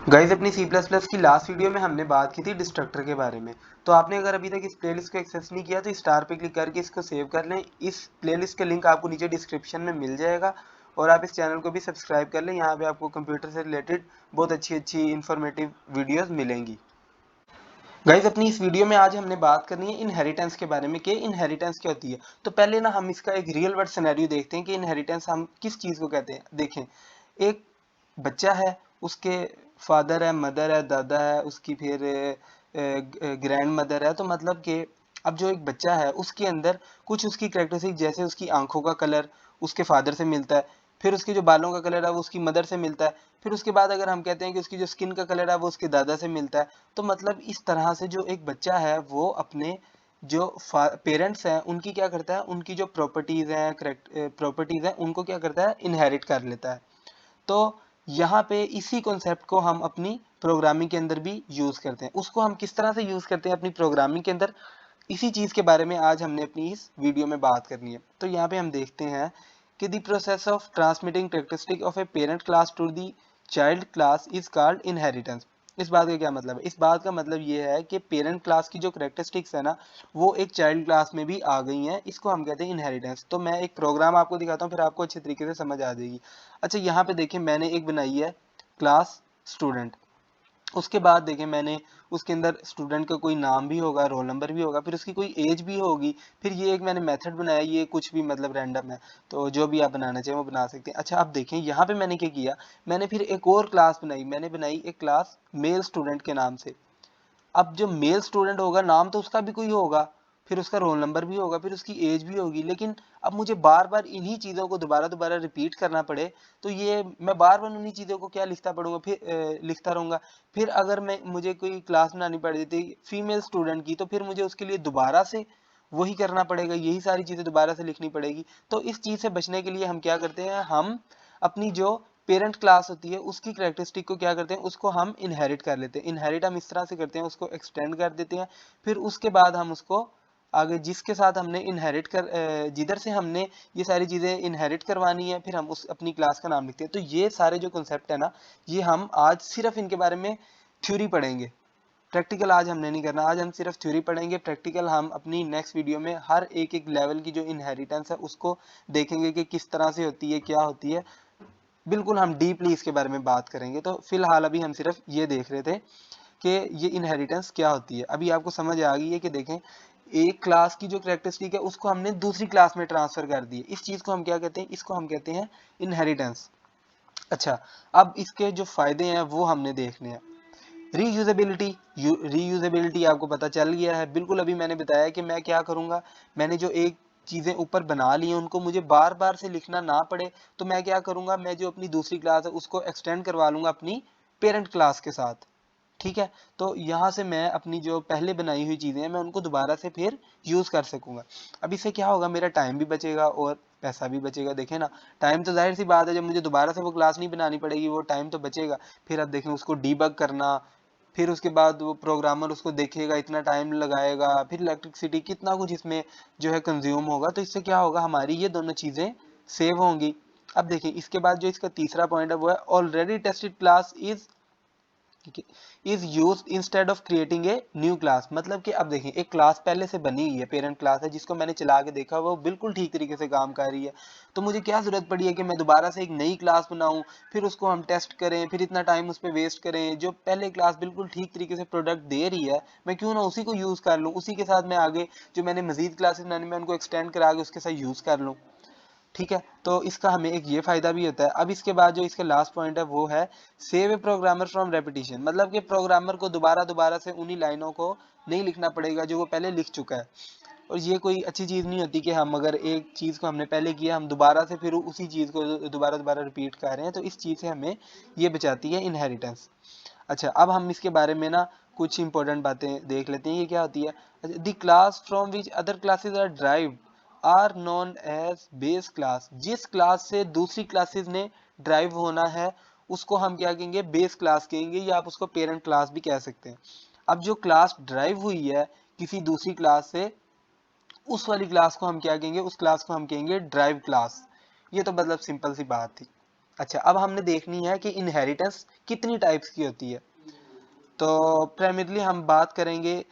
Guys अपनी C++ की last video में हमने बात की थी डिस्ट्रक्टर के बारे में। तो आपने अगर अभी तक इस प्लेलिस्ट को एक्सेस नहीं किया तो स्टार पे क्लिक करके इसको सेव कर लें। इस प्लेलिस्ट का लिंक आपको नीचे डिस्क्रिप्शन में मिल जाएगा और आप इस चैनल को भी सब्सक्राइब कर लें। यहाँ पे आपको कंप्यूटर से रिलेटेड बहुत अच्छी इंफॉर्मेटिव वीडियोस मिलेंगी। गाइस अपनी इस वीडियो में आज हमने बात करनी है इनहेरिटेंस के बारे में कि इनहेरिटेंस क्या होती है। तो पहले ना हम इसका एक रियल वर्ल्ड सिनेरियो देखते हैं कि इनहेरिटेंस हम किस चीज़ को कहते हैं। देखें, एक बच्चा है, उसके फादर है, मदर है, दादा है, उसकी फिर ग्रैंड मदर है। तो मतलब कि अब जो एक बच्चा है उसके अंदर कुछ उसकी कैरेक्टरिस्टिक, जैसे उसकी आंखों का कलर उसके फादर से मिलता है, फिर उसके जो बालों का कलर है वो उसकी मदर से मिलता है, फिर उसके बाद अगर हम कहते हैं कि उसकी जो स्किन का कलर है वो उसके दादा से मिलता है। तो मतलब इस तरह से जो एक बच्चा है वो अपने जो पेरेंट्स हैं उनकी क्या करता है, उनकी जो प्रॉपर्टीज हैं, करेक्ट प्रॉपर्टीज हैं, उनको क्या करता है, इनहेरिट कर लेता है। तो यहाँ पे इसी कॉन्सेप्ट को हम अपनी प्रोग्रामिंग के अंदर भी यूज करते हैं। उसको हम किस तरह से यूज करते हैं अपनी प्रोग्रामिंग के अंदर, इसी चीज के बारे में आज हमने अपनी इस वीडियो में बात करनी है। तो यहाँ पे हम देखते हैं कि the process of transmitting characteristic of a parent class to the child class is called inheritance. इस बात का क्या मतलब है? इस बात का मतलब ये है कि पेरेंट क्लास की जो कैरेक्टरिस्टिक्स है ना, वो एक चाइल्ड क्लास में भी आ गई हैं। इसको हम कहते हैं इनहेरिटेंस। तो मैं एक प्रोग्राम आपको दिखाता हूँ, फिर आपको अच्छे तरीके से समझ आ जाएगी। अच्छा, यहाँ पे देखिए मैंने एक बनाई है क्लास स्टूडेंट। उसके बाद देखें मैंने उसके अंदर स्टूडेंट का कोई नाम भी होगा, रोल नंबर भी होगा, फिर उसकी कोई एज भी होगी। फिर ये एक मैंने मेथड बनाया, ये कुछ भी मतलब रैंडम है, तो जो भी आप बनाना चाहें वो बना सकते हैं। अच्छा, अब देखें यहाँ पे मैंने क्या किया, मैंने फिर एक और क्लास बनाई। मैंने बनाई एक क्लास मेल स्टूडेंट के नाम से। अब जो मेल स्टूडेंट होगा, नाम तो उसका भी कोई होगा, फिर उसका रोल नंबर भी होगा, फिर उसकी एज भी होगी, लेकिन अब मुझे बार बार इन्हीं चीज़ों को दोबारा दोबारा रिपीट करना पड़े तो ये मैं बार बार उन्हीं चीज़ों को क्या लिखता पड़ूंगा, फिर लिखता रहूंगा। फिर अगर मैं मुझे कोई क्लास बनानी पड़ जाती फीमेल स्टूडेंट की, तो फिर मुझे उसके लिए दोबारा से वही करना पड़ेगा, यही सारी चीज़ें दोबारा से लिखनी पड़ेगी। तो इस चीज़ से बचने के लिए हम क्या करते हैं, हम अपनी जो पेरेंट क्लास होती है उसकी कैरेक्टरिस्टिक को क्या करते हैं, उसको हम इनहेरिट कर लेते हैं। इनहेरिट हम इस तरह से करते हैं, उसको एक्सटेंड कर देते हैं। फिर उसके बाद हम उसको आगे जिसके साथ हमने इनहेरिट कर जिधर से हमने ये सारी चीज़ें इनहेरिट करवानी है, फिर हम उस अपनी क्लास का नाम लिखते हैं। तो ये सारे जो कॉन्सेप्ट है ना, ये हम आज सिर्फ इनके बारे में थ्योरी पढ़ेंगे। प्रैक्टिकल आज हमने नहीं करना, आज हम सिर्फ थ्योरी पढ़ेंगे। प्रैक्टिकल हम अपनी नेक्स्ट वीडियो में हर एक एक लेवल की जो इनहेरिटेंस है उसको देखेंगे कि किस तरह से होती है, क्या होती है। बिल्कुल हम डीपली इसके बारे में बात करेंगे। तो फिलहाल अभी हम सिर्फ ये देख रहे थे कि ये इनहेरिटेंस क्या होती है। अभी आपको समझ आ गई है कि देखें, एक क्लास की जो कैरेक्टरिस्टिक है उसको हमने दूसरी क्लास में ट्रांसफर कर दी है। इस चीज को हम क्या कहते हैं, इसको हम कहते हैं इनहेरिटेंस। अच्छा, अब इसके जो फायदे हैं वो हमने देखने हैं। रीयूजेबिलिटी, रीयूजेबिलिटी आपको पता चल गया है। बिल्कुल अभी मैंने बताया कि मैं क्या करूंगा, मैंने जो एक चीजें ऊपर बना ली हैं उनको मुझे बार बार से लिखना ना पड़े, तो मैं क्या करूंगा, मैं जो अपनी दूसरी क्लास है उसको एक्सटेंड करवा लूंगा अपनी पेरेंट क्लास के साथ। ठीक है, तो यहाँ से मैं अपनी जो पहले बनाई हुई चीजें हैं मैं उनको दोबारा से फिर यूज कर सकूंगा। अब इससे क्या होगा, मेरा टाइम भी बचेगा और पैसा भी बचेगा। देखें ना, टाइम तो जाहिर सी बात है, जब मुझे दोबारा से वो क्लास नहीं बनानी पड़ेगी, वो टाइम तो बचेगा। फिर अब देखें उसको डीबग करना, फिर उसके बाद वो प्रोग्रामर उसको देखेगा, इतना टाइम लगाएगा, फिर इलेक्ट्रिसिटी कितना कुछ इसमें जो है कंज्यूम होगा। तो इससे क्या होगा, हमारी ये दोनों चीजें सेव होंगी। अब देखिए इसके बाद जो इसका तीसरा पॉइंट है वो है already tested class is is use instead of creating a new class. मतलब कि अब देखिए एक क्लास पहले से बनी हुई है, पेरेंट क्लास है, जिसको मैंने चला के देखा वो बिल्कुल ठीक तरीके से काम कर रही है। तो मुझे क्या जरूरत पड़ी है कि मैं दोबारा से एक नई क्लास बनाऊं, फिर उसको हम टेस्ट करें, फिर इतना टाइम उस पर वेस्ट करें। जो पहले क्लास बिल्कुल ठीक तरीके से प्रोडक्ट दे रही है, मैं क्यों ना उसी को यूज कर लूं, उसी के साथ मैं आगे जो मैंने मजीद क्लासेस बनानी मैं उनको एक्सटेंड करा के उसके साथ यूज कर लूं। ठीक है, तो इसका हमें एक ये फायदा भी होता है। अब इसके बाद जो इसके लास्ट पॉइंट है वो है save A programmer from repetition. मतलब कि प्रोग्रामर को दोबारा दोबारा से उन्हीं लाइनों को नहीं लिखना पड़ेगा जो वो पहले लिख चुका है। और ये कोई अच्छी चीज़ नहीं होती कि हम अगर एक चीज़ को हमने पहले किया हम दोबारा से फिर उसी चीज़ को दोबारा दोबारा रिपीट कर रहे हैं। तो इस चीज़ से हमें ये बचाती है इनहेरिटेंस। अच्छा, अब हम इसके बारे में ना कुछ इंपॉर्टेंट बातें देख लेते हैं, ये क्या होती है। The class from which other classes are derived are known as base class. जिस क्लास से दूसरी क्लासेस ने ड्राइव होना है उसको हम क्या कहेंगे, बेस क्लास कहेंगे, या आप उसको पेरेंट क्लास भी कह सकते हैं। अब जो क्लास ड्राइव हुई है किसी दूसरी क्लास से, उस वाली क्लास को हम क्या कहेंगे, उस क्लास को हम कहेंगे ड्राइव क्लास। ये तो मतलब सिंपल सी बात थी। अच्छा, अब हमने देखनी है कि इनहेरिटेंस कितनी टाइप्स की होती है। तो प्राइमरीली हम बात करेंगे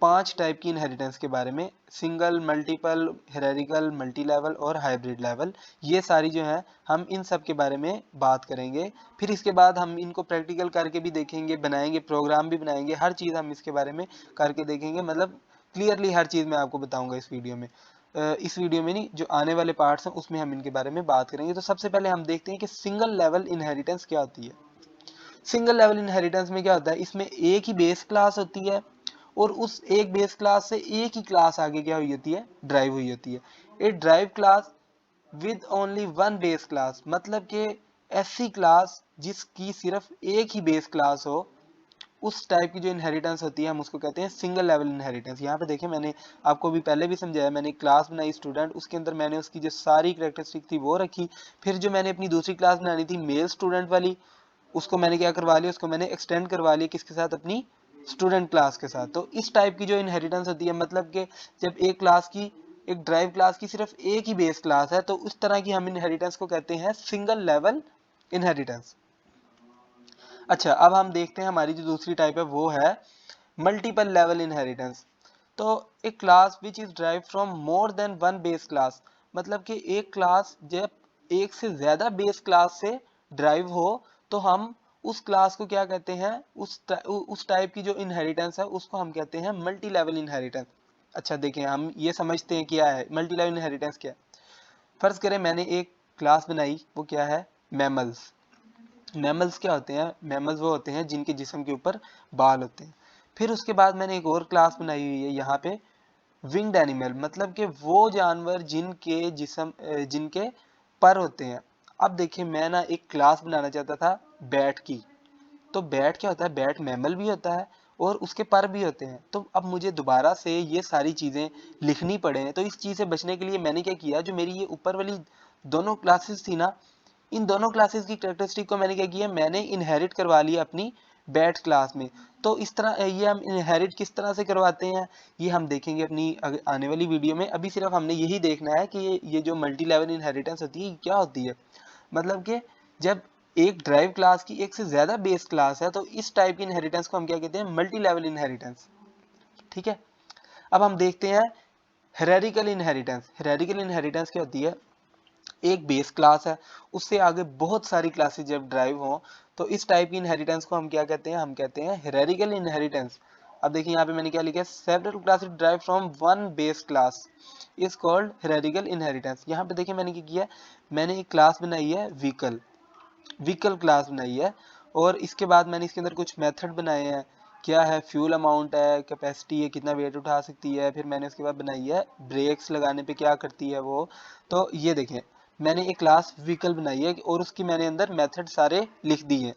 5 टाइप की इनहेरिटेंस के बारे में, सिंगल, मल्टीपल, हेरेडिकल, मल्टी लेवल और हाइब्रिड लेवल। ये सारी जो है हम इन सब के बारे में बात करेंगे। फिर इसके बाद हम इनको प्रैक्टिकल करके भी देखेंगे, बनाएंगे, प्रोग्राम भी बनाएंगे, हर चीज़ हम इसके बारे में करके देखेंगे। मतलब क्लियरली हर चीज़ मैं आपको बताऊंगा इस वीडियो में। इस वीडियो में नहीं, जो आने वाले पार्ट्स हैं उसमें हम इनके बारे में बात करेंगे। तो सबसे पहले हम देखते हैं कि सिंगल लेवल इनहेरिटेंस क्या होती है। सिंगल लेवल इनहेरिटेंस में क्या होता है, इसमें एक ही बेस क्लास होती है और उस एक बेस क्लास से एक ही क्लास आगे क्या हुई होती है, ड्राइव हुई होती है। A derived class with only one base class, मतलब कि ऐसी क्लास जिसकी सिर्फ एक ही बेस क्लास हो, उस टाइप की जो इनहेरिटेंस होती है हम उसको कहते हैं सिंगल लेवल इनहेरिटेंस। यहाँ पे देखें, मैंने आपको भी पहले भी समझाया, मैंने क्लास बनाई स्टूडेंट, उसके अंदर मैंने उसकी जो सारी कैरेक्टरिस्टिक थी वो रखी। फिर जो मैंने अपनी दूसरी क्लास बनानी थी मेल स्टूडेंट वाली, उसको मैंने क्या करवा लिया, उसको मैंने एक्सटेंड करवा लिया किसके साथ, अपनी स्टूडेंट क्लास के साथ। तो इस टाइप की जो इनहेरिटेंस होती है, मतलब कि जब एक क्लास की, एक ड्राइव क्लास की सिर्फ एक ही बेस क्लास है, तो उस तरह की हम इनहेरिटेंस को कहते हैं सिंगल लेवल इनहेरिटेंस। अच्छा, अब हम देखते हैं हमारी जो दूसरी टाइप है वो है मल्टीपल लेवल इनहेरिटेंस। तो एक class which is drive from more than one base class, मतलब कि एक क्लास जब एक से ज्यादा बेस क्लास से ड्राइव हो तो हम उस क्लास को क्या कहते हैं, उस टाइप की जो इनहेरिटेंस है उसको हम कहते हैं मल्टी लेवल इनहेरिटेंस। अच्छा देखिए, हम ये समझते हैं क्या है मल्टी लेवल इनहेरिटेंस। क्या है, फर्ज करें मैंने एक क्लास बनाई, वो क्या है, मैमल्स। मैमल्स क्या होते हैं, मैमल्स वो होते हैं जिनके जिस्म के ऊपर बाल होते हैं। फिर उसके बाद मैंने एक और क्लास बनाई हुई है यहाँ पे विंग्ड एनिमल, मतलब कि वो जानवर जिनके जिनके पर होते हैं। अब देखिए, मैं ना एक क्लास बनाना चाहता था बैट की। तो बैट क्या होता है, बैट मैमल भी होता है और उसके पर भी होते हैं। तो अब मुझे दोबारा से ये सारी चीज़ें लिखनी पड़े, तो इस चीज़ से बचने के लिए मैंने क्या किया, जो मेरी ये ऊपर वाली दोनों क्लासेस थी ना, इन दोनों क्लासेस की कैरेक्टरिस्टिक को मैंने क्या किया, मैंने इनहेरिट करवा लिया अपनी बैट क्लास में। तो इस तरह ये हम इनहेरिट किस तरह से करवाते हैं, ये हम देखेंगे अपनी आने वाली वीडियो में। अभी सिर्फ हमने यही देखना है कि ये जो मल्टी लेवल इनहेरिटेंस होती है क्या होती है। मतलब कि जब एक ड्राइव क्लास की एक से ज्यादा बेस क्लास है, तो इस टाइप की इनहेरिटेंस को हम क्या कहते हैं, मल्टी लेवल इनहेरिटेंस। ठीक है, अब हम देखते हैं हेरेडिकल इनहेरिटेंस। हेरेडिकल इनहेरिटेंस क्या होती है, एक बेस क्लास है, उससे आगे बहुत सारी क्लासेस जब ड्राइव हों, तो इस टाइप की इनहेरिटेंस को हम क्या कहते हैं, हम कहते हैं हेरेडिकल इनहेरिटेंस। अब देखिए यहाँ पे मैंने क्या लिखा है, several classes derived from one base class is called hierarchical inheritance. यहाँ पे देखिए मैंने क्या किया, मैंने एक क्लास बनाई है व्हीकल, व्हीकल क्लास बनाई है, और इसके बाद मैंने इसके अंदर कुछ मेथड बनाए हैं। क्या है, फ्यूल अमाउंट है, कैपेसिटी है, कितना वेट उठा सकती है। फिर मैंने उसके बाद बनाई है ब्रेक्स लगाने पे क्या करती है वो। तो ये देखें, मैंने एक क्लास व्हीकल बनाई है और उसकी मैंने अंदर मेथड सारे लिख दिए हैं।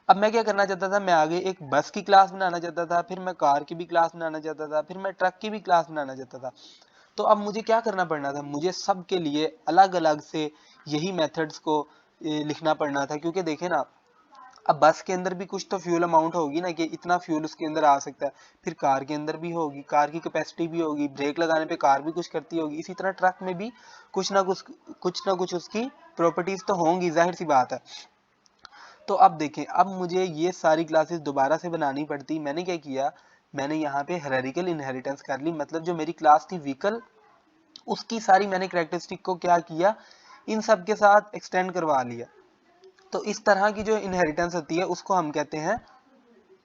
अब मैं क्या करना चाहता था, मैं आगे एक बस की क्लास बनाना चाहता था, फिर मैं कार की भी क्लास बनाना चाहता था, फिर मैं ट्रक की भी क्लास बनाना चाहता था। तो अब मुझे क्या करना पड़ना था, मुझे सबके लिए अलग अलग से यही मेथड्स को लिखना पड़ना था। क्योंकि देखे ना, अब बस के अंदर भी कुछ तो फ्यूल अमाउंट होगी ना, कि इतना फ्यूल उसके अंदर आ सकता है। फिर कार के अंदर भी होगी, कार की कैपेसिटी भी होगी, ब्रेक लगाने पे कार भी कुछ करती होगी। इसी तरह ट्रक में भी कुछ ना कुछ उसकी प्रॉपर्टीज तो होंगी, जाहिर सी बात है। तो अब देखें, अब मुझे ये सारी क्लासेस दोबारा से बनानी पड़ती। मैंने क्या किया, मैंने यहाँ पे हेरेडिकल इनहेरिटेंस कर ली। मतलब जो मेरी क्लास थी व्हीकल, उसकी सारी मैंने कैरेक्टरिस्टिक को क्या किया, इन सब के साथ एक्सटेंड करवा लिया। तो इस तरह की जो इनहेरिटेंस होती है उसको हम कहते हैं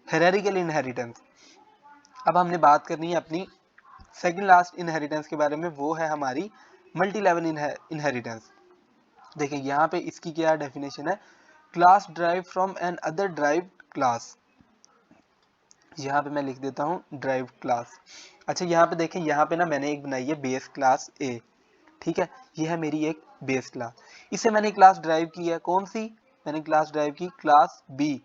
हेरेडिकल इनहेरिटेंस। अब हमने बात करनी है अपनी सेकंड लास्ट इनहेरिटेंस के बारे में, वो है हमारी मल्टी लेवल इनहेरिटेंस। देखिए यहाँ पे इसकी क्या डेफिनेशन है, class derive from another derive class. यहाँ पे मैं लिख देता हूँ ड्राइव क्लास। अच्छा यहाँ पे देखें, यहाँ पे ना मैंने एक बनाई है बेस क्लास ए। ठीक है, ये है मेरी एक बेस क्लास। इससे मैंने क्लास ड्राइव की है, कौन सी, मैंने क्लास ड्राइव की क्लास बी।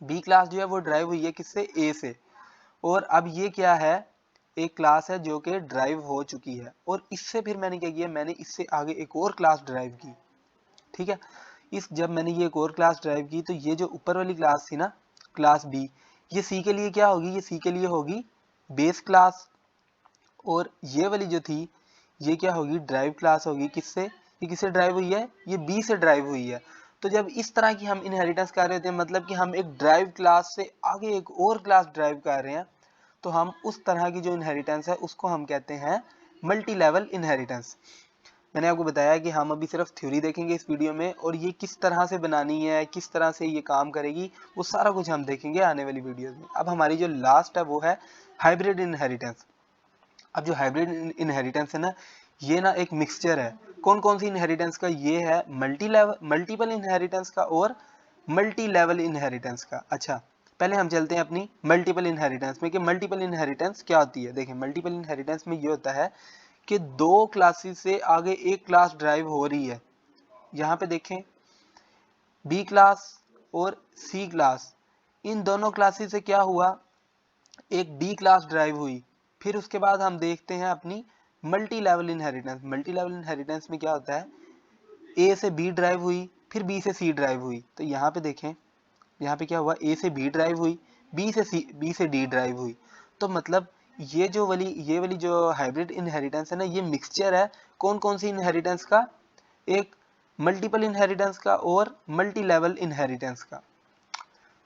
बी क्लास जो है वो ड्राइव हुई है किससे, ए से। और अब ये क्या है, एक क्लास है जो कि ड्राइव हो चुकी है, और इससे फिर मैंने क्या किया, मैंने इससे आगे एक और क्लास ड्राइव की। ठीक है, इस जब मैंने ये एक और क्लास ड्राइव की, तो ये जो ऊपर वाली क्लास थी ना, क्लास बी, ये सी के लिए क्या होगी, ये सी के लिए होगी बेस क्लास। और ये वाली जो थी, ये क्या होगी, ड्राइव क्लास होगी किससे, ये किससे ड्राइव हुई है, ये बी से ड्राइव हुई है। तो जब इस तरह की हम इनहेरिटेंस कर रहे होते हैं, मतलब कि हम एक ड्राइव क्लास से आगे एक और क्लास ड्राइव कर रहे हैं, तो हम उस तरह की जो इनहेरिटेंस है उसको हम कहते हैं मल्टी लेवल इनहेरिटेंस। मैंने आपको बताया कि हम अभी सिर्फ थ्योरी देखेंगे इस वीडियो में, और ये किस तरह से बनानी है, किस तरह से ये काम करेगी, वो सारा कुछ हम देखेंगे आने वाली वीडियोस में। अब हमारी जो लास्ट है वो है हाइब्रिड इनहेरिटेंस। अब जो हाइब्रिड इनहेरिटेंस है ना, ये ना एक मिक्सचर है। कौन कौन सी इनहेरिटेंस का, ये है मल्टीपल इनहेरिटेंस का और मल्टी लेवल इनहेरिटेंस का। अच्छा, पहले हम चलते हैं अपनी मल्टीपल इनहेरिटेंस में कि मल्टीपल इनहेरिटेंस क्या होती है। देखें, मल्टीपल इनहेरिटेंस में ये होता है कि दो क्लासेस से आगे एक क्लास ड्राइव हो रही है। यहाँ पे देखें, बी क्लास और सी क्लास, इन दोनों क्लासेस से क्या हुआ, एक डी क्लास ड्राइव हुई। फिर उसके बाद हम देखते हैं अपनी multi level inheritance. Multi level inheritance में क्या होता है, ए से बी ड्राइव हुई, फिर बी से सी ड्राइव हुई। तो यहाँ पे देखें, यहाँ पे क्या हुआ, ए से बी ड्राइव हुई, बी से डी ड्राइव हुई। तो मतलब ये वाली जो हाइब्रिड इनहेरिटेंस है ना, ये मिक्सचर है कौन कौन सी इनहेरिटेंस का, एक मल्टीपल इनहेरिटेंस का और मल्टी लेवल इनहेरिटेंस का।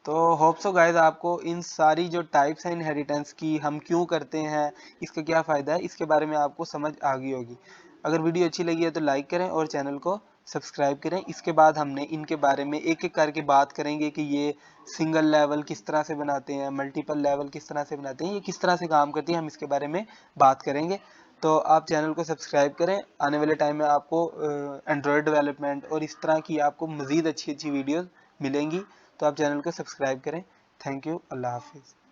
तो होप सो गाइस, आपको इन सारी जो टाइप्स हैं इनहेरिटेंस की, हम क्यों करते हैं, इसका क्या फ़ायदा है, इसके बारे में आपको समझ आ गई होगी। अगर वीडियो अच्छी लगी है तो लाइक करें और चैनल को सब्सक्राइब करें। इसके बाद हमने इनके बारे में एक एक करके बात करेंगे कि ये सिंगल लेवल किस तरह से बनाते हैं, मल्टीपल लेवल किस तरह से बनाते हैं, ये किस तरह से काम करती है, हम इसके बारे में बात करेंगे। तो आप चैनल को सब्सक्राइब करें। आने वाले टाइम में आपको एंड्रॉयड डेवलपमेंट और इस तरह की आपको मज़ीद अच्छी अच्छी वीडियोज़ मिलेंगी। तो आप चैनल को सब्सक्राइब करें। थैंक यू, अल्लाह हाफिज़।